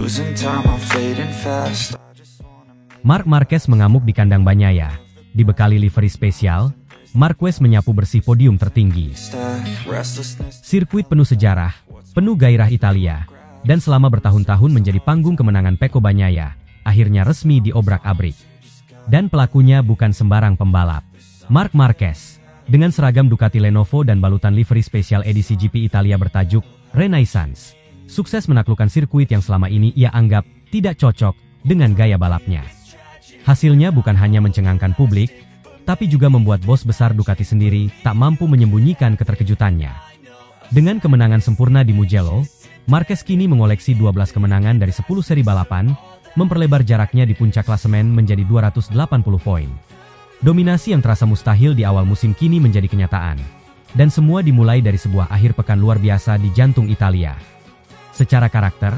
Losing time, I'm fading fast. Marc Marquez mengamuk di kandang Bagnaia. Dibekali livery spesial, Marquez menyapu bersih podium tertinggi. Sirkuit penuh sejarah, penuh gairah Italia, dan selama bertahun-tahun menjadi panggung kemenangan Pecco Bagnaia, akhirnya resmi diobrak-abrik. Dan pelakunya bukan sembarang pembalap. Marc Marquez, dengan seragam Ducati Lenovo dan balutan livery spesial edisi GP Italia bertajuk Renaissance, sukses menaklukkan sirkuit yang selama ini ia anggap tidak cocok dengan gaya balapnya. Hasilnya bukan hanya mencengangkan publik, tapi juga membuat bos besar Ducati sendiri tak mampu menyembunyikan keterkejutannya. Dengan kemenangan sempurna di Mugello, Marquez kini mengoleksi 12 kemenangan dari 10 seri balapan, memperlebar jaraknya di puncak klasemen menjadi 280 poin. Dominasi yang terasa mustahil di awal musim kini menjadi kenyataan. Dan semua dimulai dari sebuah akhir pekan luar biasa di jantung Italia. Secara karakter,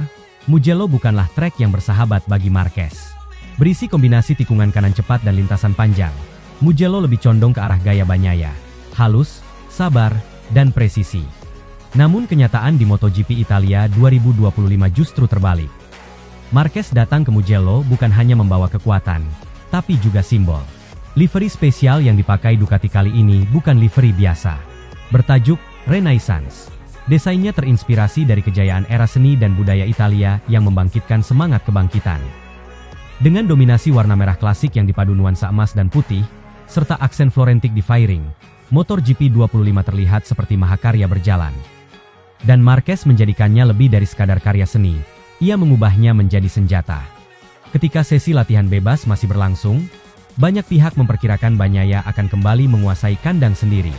Mugello bukanlah trek yang bersahabat bagi Marquez. Berisi kombinasi tikungan kanan cepat dan lintasan panjang, Mugello lebih condong ke arah gaya Bagnaia, halus, sabar, dan presisi. Namun kenyataan di MotoGP Italia 2025 justru terbalik. Marquez datang ke Mugello bukan hanya membawa kekuatan, tapi juga simbol. Livery spesial yang dipakai Ducati kali ini bukan livery biasa. Bertajuk Renaissance. Desainnya terinspirasi dari kejayaan era seni dan budaya Italia yang membangkitkan semangat kebangkitan. Dengan dominasi warna merah klasik yang dipadu nuansa emas dan putih, serta aksen florentik di fairing, motor GP25 terlihat seperti mahakarya berjalan. Dan Marquez menjadikannya lebih dari sekadar karya seni, ia mengubahnya menjadi senjata. Ketika sesi latihan bebas masih berlangsung, banyak pihak memperkirakan Bagnaia akan kembali menguasai kandang sendiri.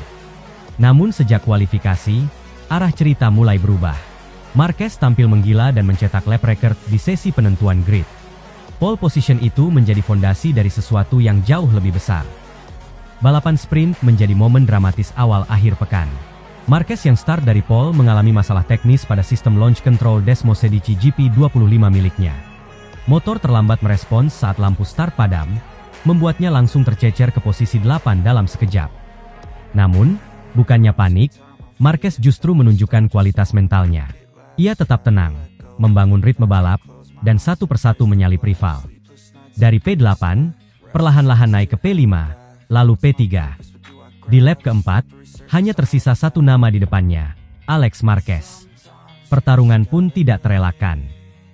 Namun sejak kualifikasi, arah cerita mulai berubah. Marquez tampil menggila dan mencetak lap record di sesi penentuan grid. Pole position itu menjadi fondasi dari sesuatu yang jauh lebih besar. Balapan sprint menjadi momen dramatis awal akhir pekan. Marquez yang start dari pole mengalami masalah teknis pada sistem launch control Desmosedici GP25 miliknya. Motor terlambat merespons saat lampu start padam, membuatnya langsung tercecer ke posisi 8 dalam sekejap. Namun, bukannya panik, Marquez justru menunjukkan kualitas mentalnya. Ia tetap tenang, membangun ritme balap, dan satu persatu menyalip rival. Dari P8, perlahan-lahan naik ke P5, lalu P3. Di lap keempat, hanya tersisa satu nama di depannya, Alex Marquez. Pertarungan pun tidak terelakkan.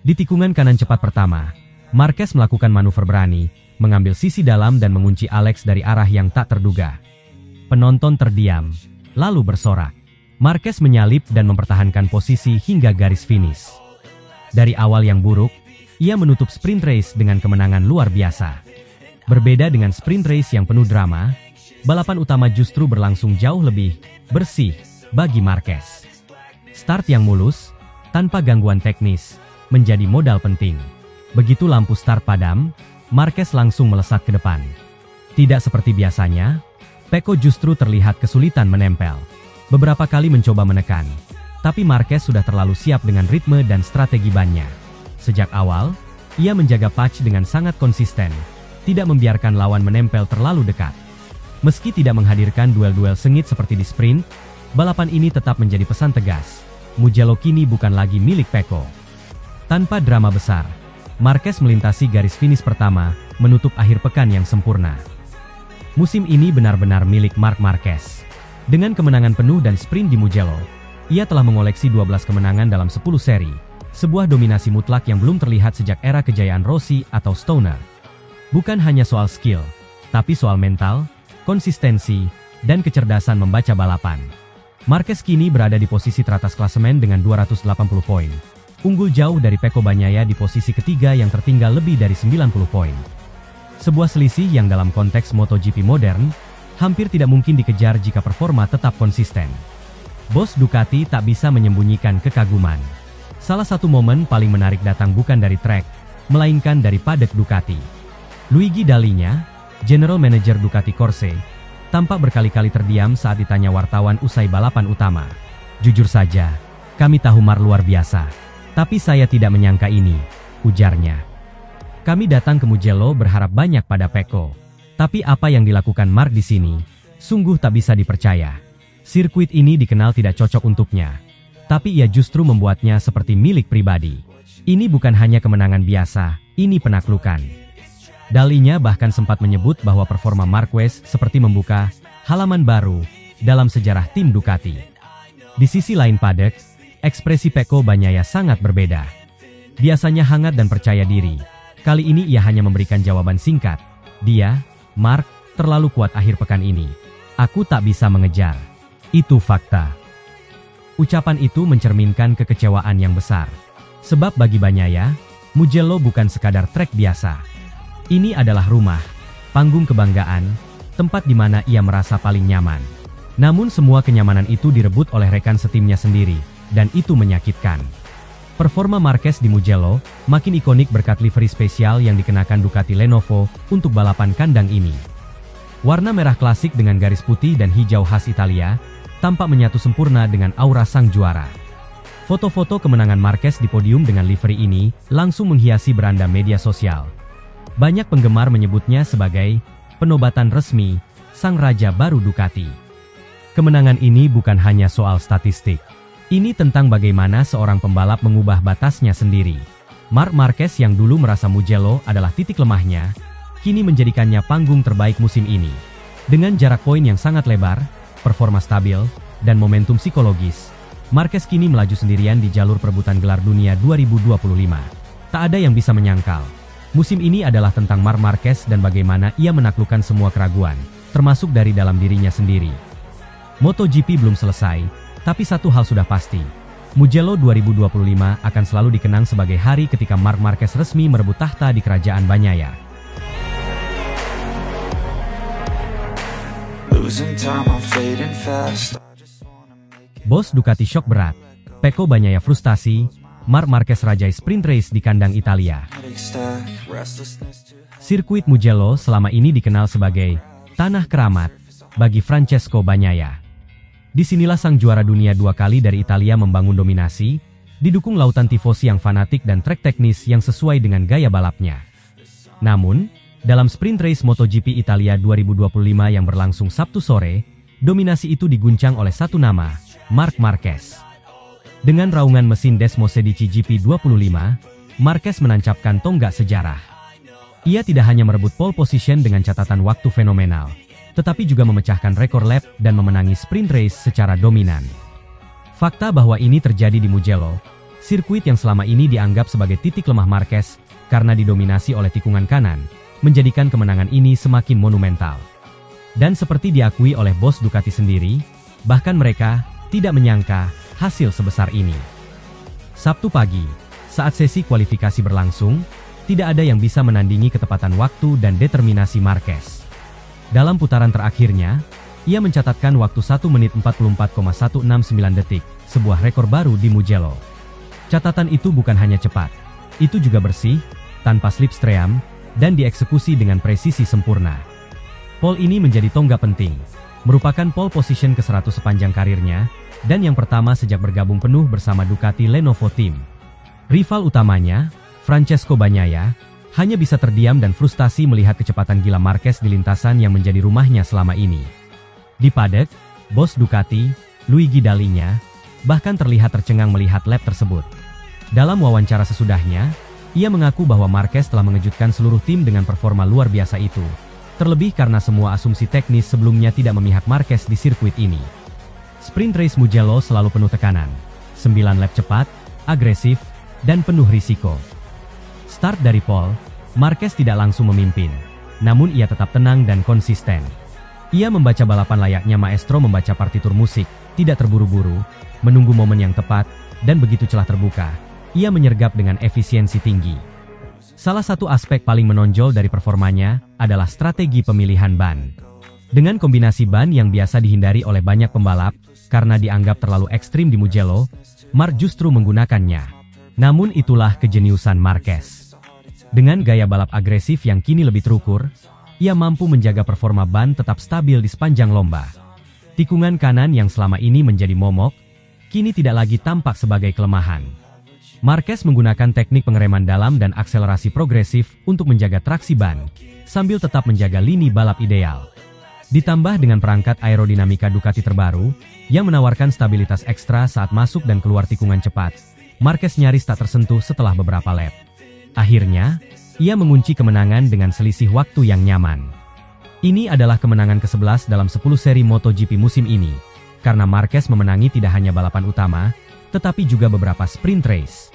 Di tikungan kanan cepat pertama, Marquez melakukan manuver berani, mengambil sisi dalam dan mengunci Alex dari arah yang tak terduga. Penonton terdiam, lalu bersorak. Marquez menyalip dan mempertahankan posisi hingga garis finish. Dari awal yang buruk, ia menutup sprint race dengan kemenangan luar biasa. Berbeda dengan sprint race yang penuh drama, balapan utama justru berlangsung jauh lebih bersih bagi Marquez. Start yang mulus, tanpa gangguan teknis, menjadi modal penting. Begitu lampu start padam, Marquez langsung melesat ke depan. Tidak seperti biasanya, Pecco justru terlihat kesulitan menempel. Beberapa kali mencoba menekan, tapi Marquez sudah terlalu siap dengan ritme dan strategi bannya. Sejak awal, ia menjaga patch dengan sangat konsisten, tidak membiarkan lawan menempel terlalu dekat. Meski tidak menghadirkan duel-duel sengit seperti di sprint, balapan ini tetap menjadi pesan tegas. Mugello kini bukan lagi milik Pecco. Tanpa drama besar, Marquez melintasi garis finish pertama, menutup akhir pekan yang sempurna. Musim ini benar-benar milik Marc Marquez. Dengan kemenangan penuh dan sprint di Mugello, ia telah mengoleksi 12 kemenangan dalam 10 seri, sebuah dominasi mutlak yang belum terlihat sejak era kejayaan Rossi atau Stoner. Bukan hanya soal skill, tapi soal mental, konsistensi, dan kecerdasan membaca balapan. Marquez kini berada di posisi teratas klasemen dengan 280 poin. Unggul jauh dari Pecco Bagnaia di posisi ketiga yang tertinggal lebih dari 90 poin. Sebuah selisih yang dalam konteks MotoGP modern, hampir tidak mungkin dikejar jika performa tetap konsisten. Bos Ducati tak bisa menyembunyikan kekaguman. Salah satu momen paling menarik datang bukan dari trek, melainkan dari paddock Ducati. Luigi Dalinya, General Manager Ducati Corse, tampak berkali-kali terdiam saat ditanya wartawan usai balapan utama. Jujur saja, kami tahu Marc luar biasa, tapi saya tidak menyangka ini, ujarnya. Kami datang ke Mugello berharap banyak pada Pecco, tapi apa yang dilakukan Marc di sini, sungguh tak bisa dipercaya. Sirkuit ini dikenal tidak cocok untuknya, tapi ia justru membuatnya seperti milik pribadi. Ini bukan hanya kemenangan biasa, ini penaklukan. Dalinya bahkan sempat menyebut bahwa performa Marquez seperti membuka halaman baru dalam sejarah tim Ducati. Di sisi lain paddock, ekspresi Pecco Bagnaia sangat berbeda. Biasanya hangat dan percaya diri. Kali ini ia hanya memberikan jawaban singkat. Dia, Mark, terlalu kuat akhir pekan ini. Aku tak bisa mengejar. Itu fakta. Ucapan itu mencerminkan kekecewaan yang besar. Sebab bagi Bagnaia, Mugello bukan sekadar trek biasa. Ini adalah rumah, panggung kebanggaan, tempat di mana ia merasa paling nyaman. Namun semua kenyamanan itu direbut oleh rekan setimnya sendiri, dan itu menyakitkan. Performa Marquez di Mugello makin ikonik berkat livery spesial yang dikenakan Ducati Lenovo untuk balapan kandang ini. Warna merah klasik dengan garis putih dan hijau khas Italia tampak menyatu sempurna dengan aura sang juara. Foto-foto kemenangan Marquez di podium dengan livery ini langsung menghiasi beranda media sosial. Banyak penggemar menyebutnya sebagai penobatan resmi sang raja baru Ducati. Kemenangan ini bukan hanya soal statistik. Ini tentang bagaimana seorang pembalap mengubah batasnya sendiri. Marc Marquez yang dulu merasa Mugello adalah titik lemahnya, kini menjadikannya panggung terbaik musim ini. Dengan jarak poin yang sangat lebar, performa stabil, dan momentum psikologis, Marquez kini melaju sendirian di jalur perebutan gelar dunia 2025. Tak ada yang bisa menyangkal. Musim ini adalah tentang Marc Marquez dan bagaimana ia menaklukkan semua keraguan, termasuk dari dalam dirinya sendiri. MotoGP belum selesai. Tapi satu hal sudah pasti, Mugello 2025 akan selalu dikenang sebagai hari ketika Marc Marquez resmi merebut tahta di kerajaan Bagnaia. Bos Ducati shock berat, Pecco Bagnaia frustasi, Marc Marquez rajai sprint race di kandang Italia. Sirkuit Mugello selama ini dikenal sebagai tanah keramat bagi Francesco Bagnaia. Disinilah sang juara dunia 2 kali dari Italia membangun dominasi, didukung lautan tifosi yang fanatik dan trek teknis yang sesuai dengan gaya balapnya. Namun, dalam sprint race MotoGP Italia 2025 yang berlangsung Sabtu sore, dominasi itu diguncang oleh satu nama, Marc Marquez. Dengan raungan mesin Desmosedici GP25, Marquez menancapkan tonggak sejarah. Ia tidak hanya merebut pole position dengan catatan waktu fenomenal, tetapi juga memecahkan rekor lap dan memenangi sprint race secara dominan. Fakta bahwa ini terjadi di Mugello, sirkuit yang selama ini dianggap sebagai titik lemah Marquez karena didominasi oleh tikungan kanan, menjadikan kemenangan ini semakin monumental. Dan seperti diakui oleh bos Ducati sendiri, bahkan mereka tidak menyangka hasil sebesar ini. Sabtu pagi, saat sesi kualifikasi berlangsung, tidak ada yang bisa menandingi ketepatan waktu dan determinasi Marquez. Dalam putaran terakhirnya, ia mencatatkan waktu 1 menit 44,169 detik, sebuah rekor baru di Mugello. Catatan itu bukan hanya cepat, itu juga bersih, tanpa slipstream, dan dieksekusi dengan presisi sempurna. Pole ini menjadi tonggak penting, merupakan pole position ke-100 sepanjang karirnya, dan yang pertama sejak bergabung penuh bersama Ducati Lenovo Team. Rival utamanya, Francesco Bagnaia, hanya bisa terdiam dan frustasi melihat kecepatan gila Marquez di lintasan yang menjadi rumahnya selama ini. Di paddock, bos Ducati, Luigi Dalinya, bahkan terlihat tercengang melihat lap tersebut. Dalam wawancara sesudahnya, ia mengaku bahwa Marquez telah mengejutkan seluruh tim dengan performa luar biasa itu, terlebih karena semua asumsi teknis sebelumnya tidak memihak Marquez di sirkuit ini. Sprint race Mugello selalu penuh tekanan, 9 lap cepat, agresif, dan penuh risiko. Start dari pole, Marquez tidak langsung memimpin, namun ia tetap tenang dan konsisten. Ia membaca balapan layaknya maestro membaca partitur musik, tidak terburu-buru, menunggu momen yang tepat, dan begitu celah terbuka, ia menyergap dengan efisiensi tinggi. Salah satu aspek paling menonjol dari performanya adalah strategi pemilihan ban. Dengan kombinasi ban yang biasa dihindari oleh banyak pembalap, karena dianggap terlalu ekstrim di Mugello, Marc justru menggunakannya. Namun itulah kejeniusan Marquez. Dengan gaya balap agresif yang kini lebih terukur, ia mampu menjaga performa ban tetap stabil di sepanjang lomba. Tikungan kanan yang selama ini menjadi momok, kini tidak lagi tampak sebagai kelemahan. Marquez menggunakan teknik pengereman dalam dan akselerasi progresif untuk menjaga traksi ban, sambil tetap menjaga lini balap ideal. Ditambah dengan perangkat aerodinamika Ducati terbaru, yang menawarkan stabilitas ekstra saat masuk dan keluar tikungan cepat, Marquez nyaris tak tersentuh setelah beberapa lap. Akhirnya, ia mengunci kemenangan dengan selisih waktu yang nyaman. Ini adalah kemenangan ke-11 dalam 10 seri MotoGP musim ini, karena Marquez memenangi tidak hanya balapan utama, tetapi juga beberapa sprint race.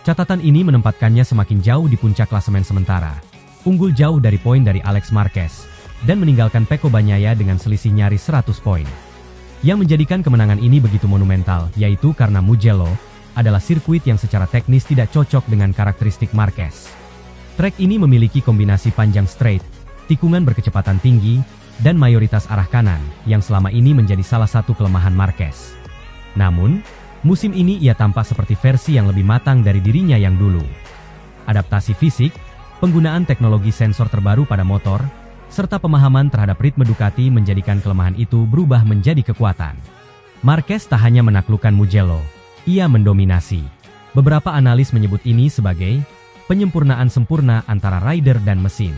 Catatan ini menempatkannya semakin jauh di puncak klasemen sementara, unggul jauh dari poin dari Alex Marquez, dan meninggalkan Pecco Bagnaia dengan selisih nyaris 100 poin. Yang menjadikan kemenangan ini begitu monumental, yaitu karena Mugello adalah sirkuit yang secara teknis tidak cocok dengan karakteristik Marquez. Trek ini memiliki kombinasi panjang straight, tikungan berkecepatan tinggi, dan mayoritas arah kanan, yang selama ini menjadi salah satu kelemahan Marquez. Namun, musim ini ia tampak seperti versi yang lebih matang dari dirinya yang dulu. Adaptasi fisik, penggunaan teknologi sensor terbaru pada motor, serta pemahaman terhadap ritme Ducati menjadikan kelemahan itu berubah menjadi kekuatan. Marquez tak hanya menaklukkan Mugello, ia mendominasi. Beberapa analis menyebut ini sebagai penyempurnaan sempurna antara rider dan mesin.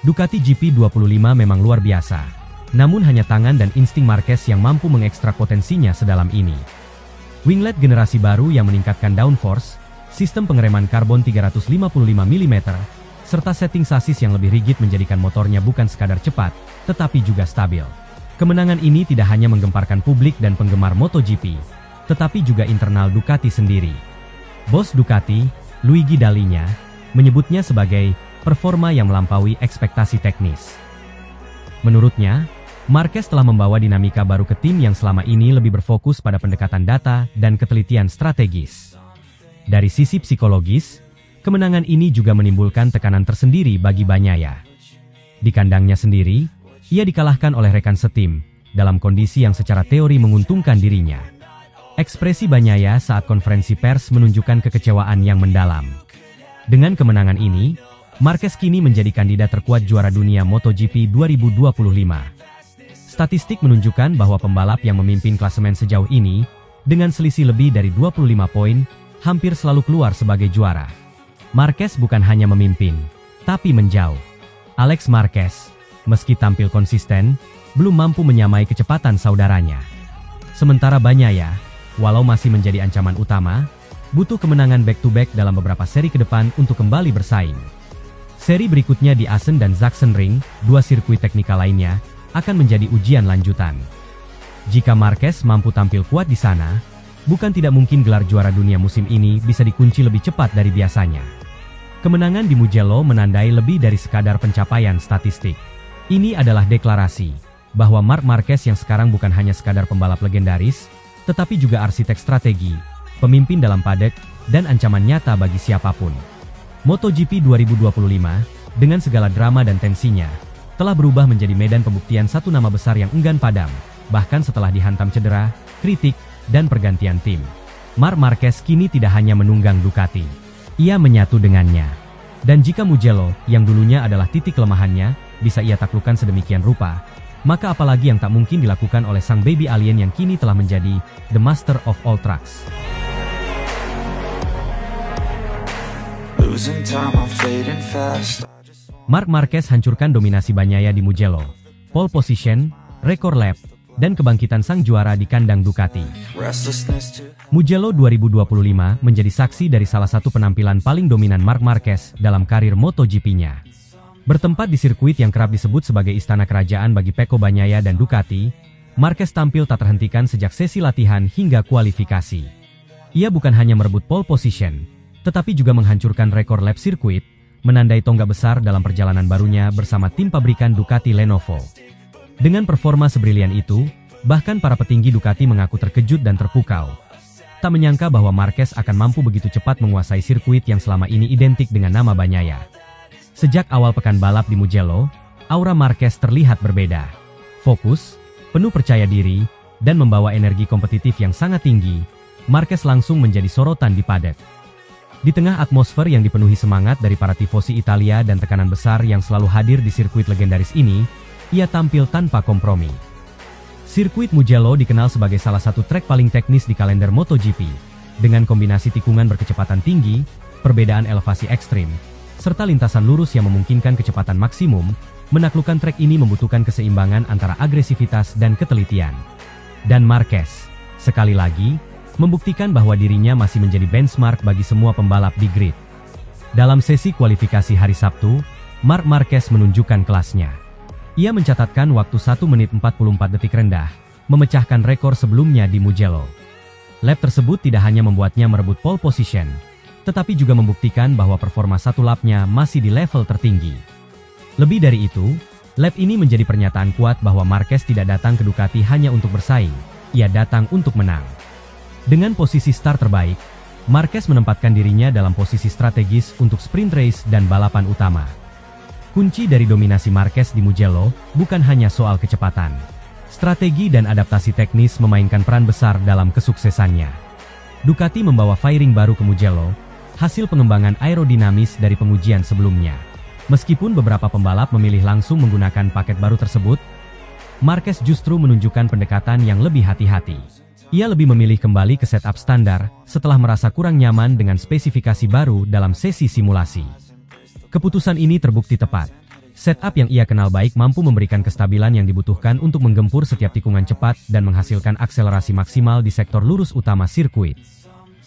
Ducati GP25 memang luar biasa, namun hanya tangan dan insting Marquez yang mampu mengekstrak potensinya sedalam ini. Winglet generasi baru yang meningkatkan downforce, sistem pengereman karbon 355 mm, serta setting sasis yang lebih rigid menjadikan motornya bukan sekadar cepat, tetapi juga stabil. Kemenangan ini tidak hanya menggemparkan publik dan penggemar MotoGP, tetapi juga internal Ducati sendiri. Bos Ducati, Luigi Dall'Igna, menyebutnya sebagai performa yang melampaui ekspektasi teknis. Menurutnya, Marquez telah membawa dinamika baru ke tim yang selama ini lebih berfokus pada pendekatan data dan ketelitian strategis. Dari sisi psikologis, kemenangan ini juga menimbulkan tekanan tersendiri bagi Bagnaia. Di kandangnya sendiri, ia dikalahkan oleh rekan setim, dalam kondisi yang secara teori menguntungkan dirinya. Ekspresi Bagnaia saat konferensi pers menunjukkan kekecewaan yang mendalam. Dengan kemenangan ini, Marquez kini menjadi kandidat terkuat juara dunia MotoGP 2025. Statistik menunjukkan bahwa pembalap yang memimpin klasemen sejauh ini, dengan selisih lebih dari 25 poin, hampir selalu keluar sebagai juara. Marquez bukan hanya memimpin, tapi menjauh. Alex Marquez, meski tampil konsisten, belum mampu menyamai kecepatan saudaranya. Sementara Bagnaia, walau masih menjadi ancaman utama, butuh kemenangan back-to-back dalam beberapa seri ke depan untuk kembali bersaing. Seri berikutnya di Assen dan Sachsenring, dua sirkuit teknikal lainnya, akan menjadi ujian lanjutan. Jika Marquez mampu tampil kuat di sana, bukan tidak mungkin gelar juara dunia musim ini bisa dikunci lebih cepat dari biasanya. Kemenangan di Mugello menandai lebih dari sekadar pencapaian statistik. Ini adalah deklarasi bahwa Marc Marquez yang sekarang bukan hanya sekadar pembalap legendaris, tetapi juga arsitek strategi, pemimpin dalam paddock, dan ancaman nyata bagi siapapun. MotoGP 2025, dengan segala drama dan tensinya, telah berubah menjadi medan pembuktian satu nama besar yang enggan padam, bahkan setelah dihantam cedera, kritik, dan pergantian tim. Marc Marquez kini tidak hanya menunggang Ducati, ia menyatu dengannya. Dan jika Mugello, yang dulunya adalah titik kelemahannya, bisa ia taklukkan sedemikian rupa, maka apalagi yang tak mungkin dilakukan oleh sang baby alien yang kini telah menjadi the master of all tracks. Marc Marquez hancurkan dominasi Bagnaia di Mugello, pole position, rekor lap, dan kebangkitan sang juara di kandang Ducati. Mugello 2025 menjadi saksi dari salah satu penampilan paling dominan Marc Marquez dalam karir MotoGP-nya. Bertempat di sirkuit yang kerap disebut sebagai istana kerajaan bagi Pecco Bagnaia dan Ducati, Marquez tampil tak terhentikan sejak sesi latihan hingga kualifikasi. Ia bukan hanya merebut pole position, tetapi juga menghancurkan rekor lap sirkuit, menandai tonggak besar dalam perjalanan barunya bersama tim pabrikan Ducati Lenovo. Dengan performa sebrilian itu, bahkan para petinggi Ducati mengaku terkejut dan terpukau. Tak menyangka bahwa Marquez akan mampu begitu cepat menguasai sirkuit yang selama ini identik dengan nama Bagnaia. Sejak awal pekan balap di Mugello, aura Marquez terlihat berbeda. Fokus, penuh percaya diri, dan membawa energi kompetitif yang sangat tinggi, Marquez langsung menjadi sorotan di paddock. Di tengah atmosfer yang dipenuhi semangat dari para tifosi Italia dan tekanan besar yang selalu hadir di sirkuit legendaris ini, ia tampil tanpa kompromi. Sirkuit Mugello dikenal sebagai salah satu trek paling teknis di kalender MotoGP, dengan kombinasi tikungan berkecepatan tinggi, perbedaan elevasi ekstrim, serta lintasan lurus yang memungkinkan kecepatan maksimum. Menaklukkan trek ini membutuhkan keseimbangan antara agresivitas dan ketelitian. Dan Marquez, sekali lagi, membuktikan bahwa dirinya masih menjadi benchmark bagi semua pembalap di grid. Dalam sesi kualifikasi hari Sabtu, Marc Marquez menunjukkan kelasnya. Ia mencatatkan waktu 1 menit 44 detik rendah, memecahkan rekor sebelumnya di Mugello. Lap tersebut tidak hanya membuatnya merebut pole position, tetapi juga membuktikan bahwa performa satu lapnya masih di level tertinggi. Lebih dari itu, lap ini menjadi pernyataan kuat bahwa Marquez tidak datang ke Ducati hanya untuk bersaing, ia datang untuk menang. Dengan posisi start terbaik, Marquez menempatkan dirinya dalam posisi strategis untuk sprint race dan balapan utama. Kunci dari dominasi Marquez di Mugello bukan hanya soal kecepatan. Strategi dan adaptasi teknis memainkan peran besar dalam kesuksesannya. Ducati membawa fairing baru ke Mugello, hasil pengembangan aerodinamis dari pengujian sebelumnya. Meskipun beberapa pembalap memilih langsung menggunakan paket baru tersebut, Marquez justru menunjukkan pendekatan yang lebih hati-hati. Ia lebih memilih kembali ke setup standar setelah merasa kurang nyaman dengan spesifikasi baru dalam sesi simulasi. Keputusan ini terbukti tepat. Setup yang ia kenal baik mampu memberikan kestabilan yang dibutuhkan untuk menggempur setiap tikungan cepat dan menghasilkan akselerasi maksimal di sektor lurus utama sirkuit.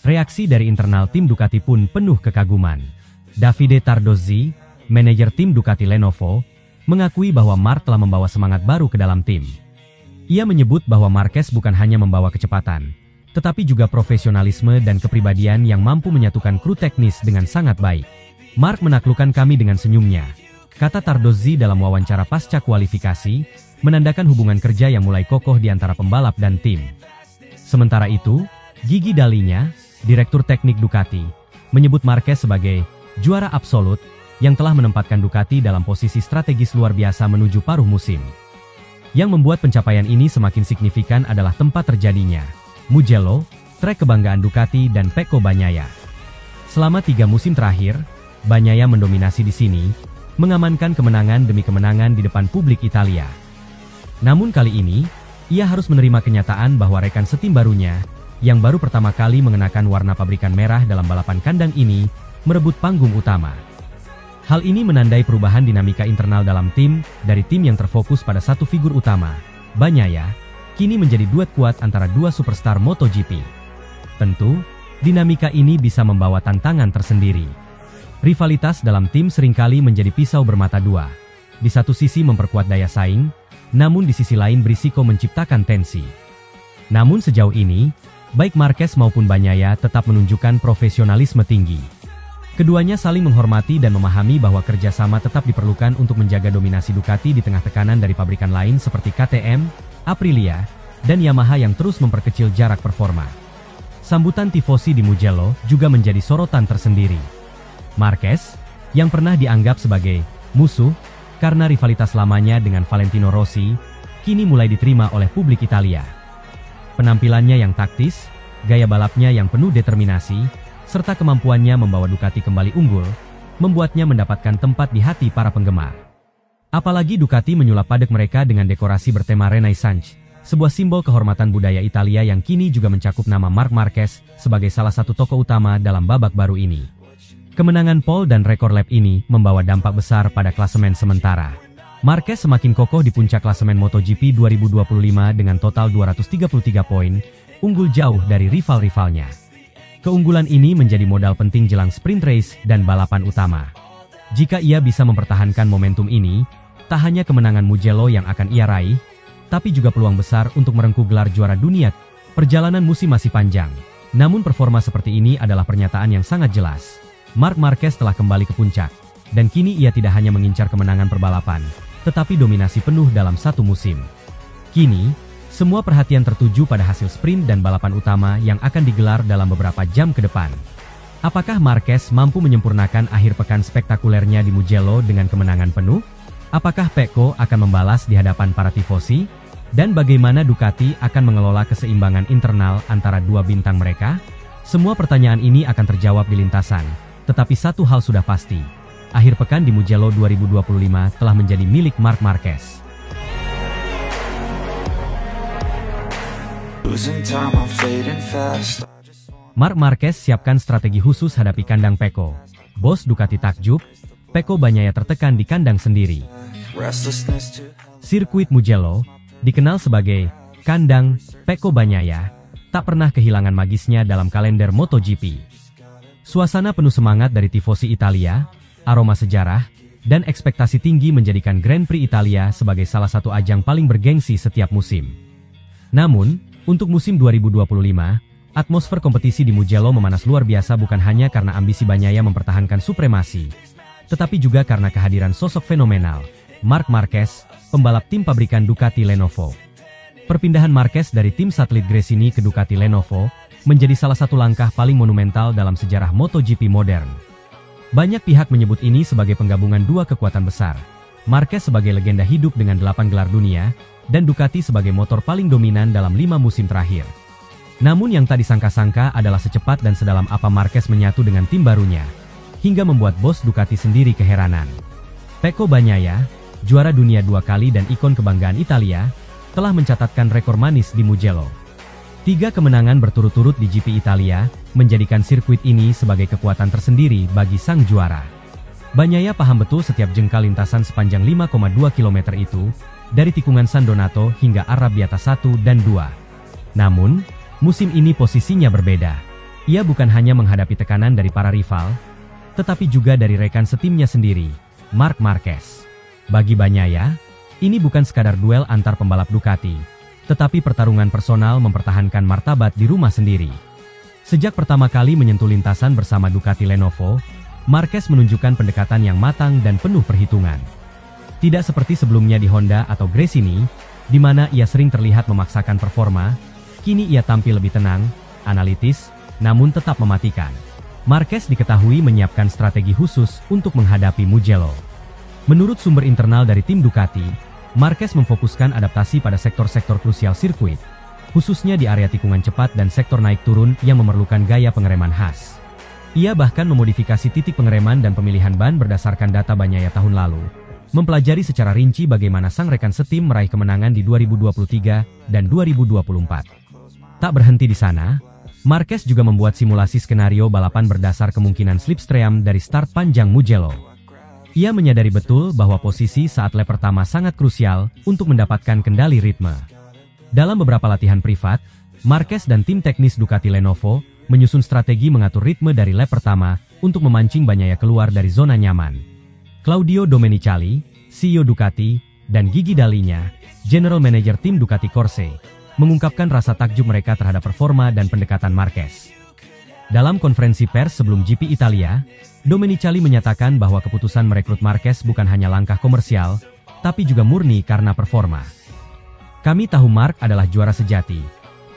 Reaksi dari internal tim Ducati pun penuh kekaguman. Davide Tardozzi, manajer tim Ducati Lenovo, mengakui bahwa Marc telah membawa semangat baru ke dalam tim. Ia menyebut bahwa Marquez bukan hanya membawa kecepatan, tetapi juga profesionalisme dan kepribadian yang mampu menyatukan kru teknis dengan sangat baik. Marc menaklukkan kami dengan senyumnya, kata Tardozzi dalam wawancara pasca kualifikasi, menandakan hubungan kerja yang mulai kokoh di antara pembalap dan tim. Sementara itu, Gigi Dalinya, direktur teknik Ducati, menyebut Marquez sebagai juara absolut yang telah menempatkan Ducati dalam posisi strategis luar biasa menuju paruh musim. Yang membuat pencapaian ini semakin signifikan adalah tempat terjadinya Mugello, trek kebanggaan Ducati dan Pecco Bagnaia. Selama 3 musim terakhir, Bagnaia mendominasi di sini, mengamankan kemenangan demi kemenangan di depan publik Italia. Namun kali ini, ia harus menerima kenyataan bahwa rekan setim barunya, yang baru pertama kali mengenakan warna pabrikan merah dalam balapan kandang ini, merebut panggung utama. Hal ini menandai perubahan dinamika internal dalam tim, dari tim yang terfokus pada satu figur utama, Bagnaia, kini menjadi duet kuat antara dua superstar MotoGP. Tentu, dinamika ini bisa membawa tantangan tersendiri. Rivalitas dalam tim seringkali menjadi pisau bermata dua. Di satu sisi memperkuat daya saing, namun di sisi lain berisiko menciptakan tensi. Namun sejauh ini, baik Marquez maupun Bagnaia tetap menunjukkan profesionalisme tinggi. Keduanya saling menghormati dan memahami bahwa kerjasama tetap diperlukan untuk menjaga dominasi Ducati di tengah tekanan dari pabrikan lain seperti KTM, Aprilia, dan Yamaha yang terus memperkecil jarak performa. Sambutan tifosi di Mugello juga menjadi sorotan tersendiri. Marquez, yang pernah dianggap sebagai musuh karena rivalitas lamanya dengan Valentino Rossi, kini mulai diterima oleh publik Italia. Penampilannya yang taktis, gaya balapnya yang penuh determinasi, serta kemampuannya membawa Ducati kembali unggul, membuatnya mendapatkan tempat di hati para penggemar. Apalagi Ducati menyulap padek mereka dengan dekorasi bertema Renaissance, sebuah simbol kehormatan budaya Italia yang kini juga mencakup nama Marc Marquez sebagai salah satu tokoh utama dalam babak baru ini. Kemenangan pole dan rekor lap ini membawa dampak besar pada klasemen sementara. Marquez semakin kokoh di puncak klasemen MotoGP 2025 dengan total 233 poin, unggul jauh dari rival-rivalnya. Keunggulan ini menjadi modal penting jelang sprint race dan balapan utama. Jika ia bisa mempertahankan momentum ini, tak hanya kemenangan Mugello yang akan ia raih, tapi juga peluang besar untuk merengkuh gelar juara dunia. Perjalanan musim masih panjang, namun performa seperti ini adalah pernyataan yang sangat jelas. Marc Marquez telah kembali ke puncak, dan kini ia tidak hanya mengincar kemenangan perbalapan, tetapi dominasi penuh dalam satu musim. Kini, semua perhatian tertuju pada hasil sprint dan balapan utama yang akan digelar dalam beberapa jam ke depan. Apakah Marquez mampu menyempurnakan akhir pekan spektakulernya di Mugello dengan kemenangan penuh? Apakah Pecco akan membalas di hadapan para tifosi? Dan bagaimana Ducati akan mengelola keseimbangan internal antara dua bintang mereka? Semua pertanyaan ini akan terjawab di lintasan, tetapi satu hal sudah pasti. Akhir pekan di Mugello 2025 telah menjadi milik Marc Marquez. Marc Marquez siapkan strategi khusus hadapi kandang Pecco. Bos Ducati takjub, Pecco Bagnaia tertekan di kandang sendiri. Sirkuit Mugello, dikenal sebagai kandang Pecco Bagnaia, tak pernah kehilangan magisnya dalam kalender MotoGP. Suasana penuh semangat dari tifosi Italia, aroma sejarah, dan ekspektasi tinggi menjadikan Grand Prix Italia sebagai salah satu ajang paling bergengsi setiap musim. Namun, untuk musim 2025, atmosfer kompetisi di Mugello memanas luar biasa bukan hanya karena ambisi Bagnaia mempertahankan supremasi, tetapi juga karena kehadiran sosok fenomenal, Marc Marquez, pembalap tim pabrikan Ducati Lenovo. Perpindahan Marquez dari tim satelit Gresini ke Ducati Lenovo menjadi salah satu langkah paling monumental dalam sejarah MotoGP modern. Banyak pihak menyebut ini sebagai penggabungan dua kekuatan besar, Marquez sebagai legenda hidup dengan 8 gelar dunia, dan Ducati sebagai motor paling dominan dalam 5 musim terakhir. Namun yang tak disangka-sangka adalah secepat dan sedalam apa Marquez menyatu dengan tim barunya, hingga membuat bos Ducati sendiri keheranan. Pecco Bagnaia, juara dunia 2 kali dan ikon kebanggaan Italia, telah mencatatkan rekor manis di Mugello. 3 kemenangan berturut-turut di GP Italia, menjadikan sirkuit ini sebagai kekuatan tersendiri bagi sang juara. Bagnaia paham betul setiap jengkal lintasan sepanjang 5,2 km itu, dari tikungan San Donato hingga Arrabbiata 1 dan 2. Namun, musim ini posisinya berbeda. Ia bukan hanya menghadapi tekanan dari para rival, tetapi juga dari rekan setimnya sendiri, Marc Marquez. Bagi Bagnaia, ini bukan sekadar duel antar pembalap Ducati, tetapi pertarungan personal mempertahankan martabat di rumah sendiri. Sejak pertama kali menyentuh lintasan bersama Ducati Lenovo, Marquez menunjukkan pendekatan yang matang dan penuh perhitungan. Tidak seperti sebelumnya di Honda atau Gresini, di mana ia sering terlihat memaksakan performa, kini ia tampil lebih tenang, analitis, namun tetap mematikan. Marquez diketahui menyiapkan strategi khusus untuk menghadapi Mugello. Menurut sumber internal dari tim Ducati, Marquez memfokuskan adaptasi pada sektor-sektor krusial sirkuit, khususnya di area tikungan cepat dan sektor naik turun yang memerlukan gaya pengereman khas. Ia bahkan memodifikasi titik pengereman dan pemilihan ban berdasarkan data Bagnaia tahun lalu, mempelajari secara rinci bagaimana sang rekan setim meraih kemenangan di 2023 dan 2024. Tak berhenti di sana, Marquez juga membuat simulasi skenario balapan berdasar kemungkinan slipstream dari start panjang Mugello. Ia menyadari betul bahwa posisi saat lap pertama sangat krusial untuk mendapatkan kendali ritme. Dalam beberapa latihan privat, Marquez dan tim teknis Ducati Lenovo menyusun strategi mengatur ritme dari lap pertama untuk memancing Bagnaia keluar dari zona nyaman. Claudio Domenicali, CEO Ducati, dan Gigi Dall'Igna, General Manager tim Ducati Corse, mengungkapkan rasa takjub mereka terhadap performa dan pendekatan Marquez. Dalam konferensi pers sebelum GP Italia, Domenicali menyatakan bahwa keputusan merekrut Marquez bukan hanya langkah komersial, tapi juga murni karena performa. Kami tahu Marc adalah juara sejati,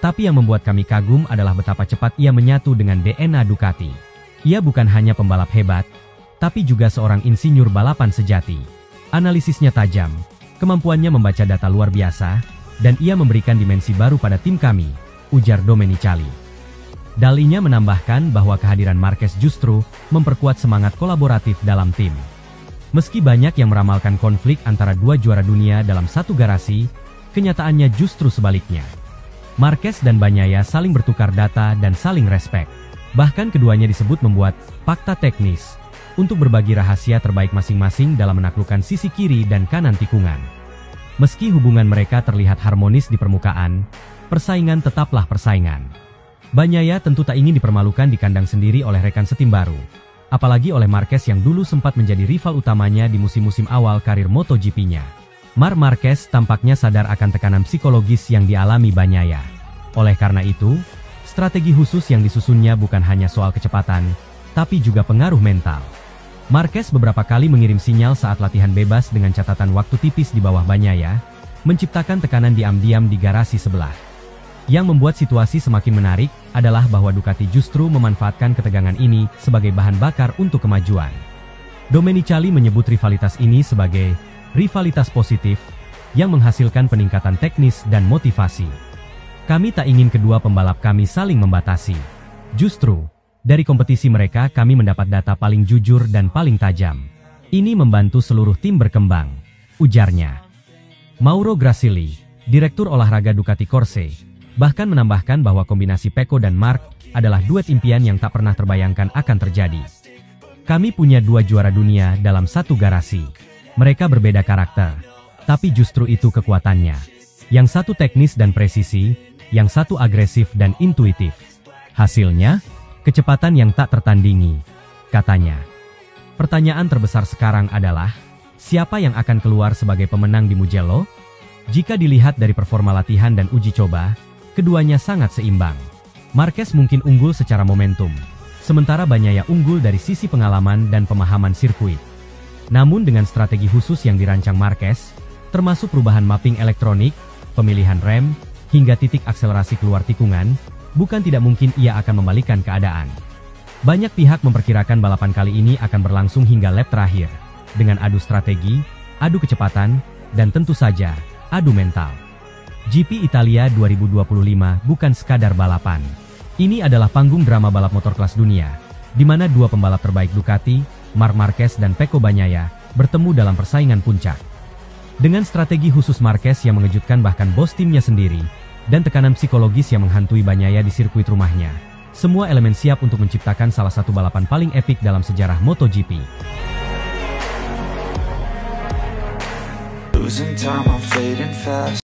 tapi yang membuat kami kagum adalah betapa cepat ia menyatu dengan DNA Ducati. Ia bukan hanya pembalap hebat, tapi juga seorang insinyur balapan sejati. Analisisnya tajam, kemampuannya membaca data luar biasa, dan ia memberikan dimensi baru pada tim kami, ujar Domenicali. Dall'Igna menambahkan bahwa kehadiran Marquez justru memperkuat semangat kolaboratif dalam tim. Meski banyak yang meramalkan konflik antara dua juara dunia dalam satu garasi, kenyataannya justru sebaliknya. Marquez dan Bagnaia saling bertukar data dan saling respek. Bahkan keduanya disebut membuat fakta teknis untuk berbagi rahasia terbaik masing-masing dalam menaklukkan sisi kiri dan kanan tikungan. Meski hubungan mereka terlihat harmonis di permukaan, persaingan tetaplah persaingan. Bagnaia tentu tak ingin dipermalukan di kandang sendiri oleh rekan setim baru, apalagi oleh Marquez yang dulu sempat menjadi rival utamanya di musim-musim awal karir MotoGP-nya. Marc Marquez tampaknya sadar akan tekanan psikologis yang dialami Bagnaia. Oleh karena itu, strategi khusus yang disusunnya bukan hanya soal kecepatan, tapi juga pengaruh mental. Marquez beberapa kali mengirim sinyal saat latihan bebas dengan catatan waktu tipis di bawah Bagnaia, menciptakan tekanan diam-diam di garasi sebelah. Yang membuat situasi semakin menarik adalah bahwa Ducati justru memanfaatkan ketegangan ini sebagai bahan bakar untuk kemajuan. Domenicali menyebut rivalitas ini sebagai rivalitas positif yang menghasilkan peningkatan teknis dan motivasi. Kami tak ingin kedua pembalap kami saling membatasi. Justru, dari kompetisi mereka kami mendapat data paling jujur dan paling tajam. Ini membantu seluruh tim berkembang, ujarnya. Mauro Grasili, Direktur Olahraga Ducati Corse, bahkan menambahkan bahwa kombinasi Pecco dan Marc adalah duet impian yang tak pernah terbayangkan akan terjadi. Kami punya dua juara dunia dalam satu garasi. Mereka berbeda karakter, tapi justru itu kekuatannya. Yang satu teknis dan presisi, yang satu agresif dan intuitif. Hasilnya, kecepatan yang tak tertandingi, katanya. Pertanyaan terbesar sekarang adalah, siapa yang akan keluar sebagai pemenang di Mugello? Jika dilihat dari performa latihan dan uji coba, keduanya sangat seimbang. Marquez mungkin unggul secara momentum, sementara Bagnaia unggul dari sisi pengalaman dan pemahaman sirkuit. Namun dengan strategi khusus yang dirancang Marquez, termasuk perubahan mapping elektronik, pemilihan rem, hingga titik akselerasi keluar tikungan, bukan tidak mungkin ia akan membalikan keadaan. Banyak pihak memperkirakan balapan kali ini akan berlangsung hingga lap terakhir, dengan adu strategi, adu kecepatan, dan tentu saja, adu mental. GP Italia 2025 bukan sekadar balapan. Ini adalah panggung drama balap motor kelas dunia, di mana dua pembalap terbaik Ducati, Marc Marquez dan Pecco Bagnaia, bertemu dalam persaingan puncak. Dengan strategi khusus Marquez yang mengejutkan bahkan bos timnya sendiri, dan tekanan psikologis yang menghantui Bagnaia di sirkuit rumahnya, semua elemen siap untuk menciptakan salah satu balapan paling epik dalam sejarah MotoGP. Losing time, I'm fading fast.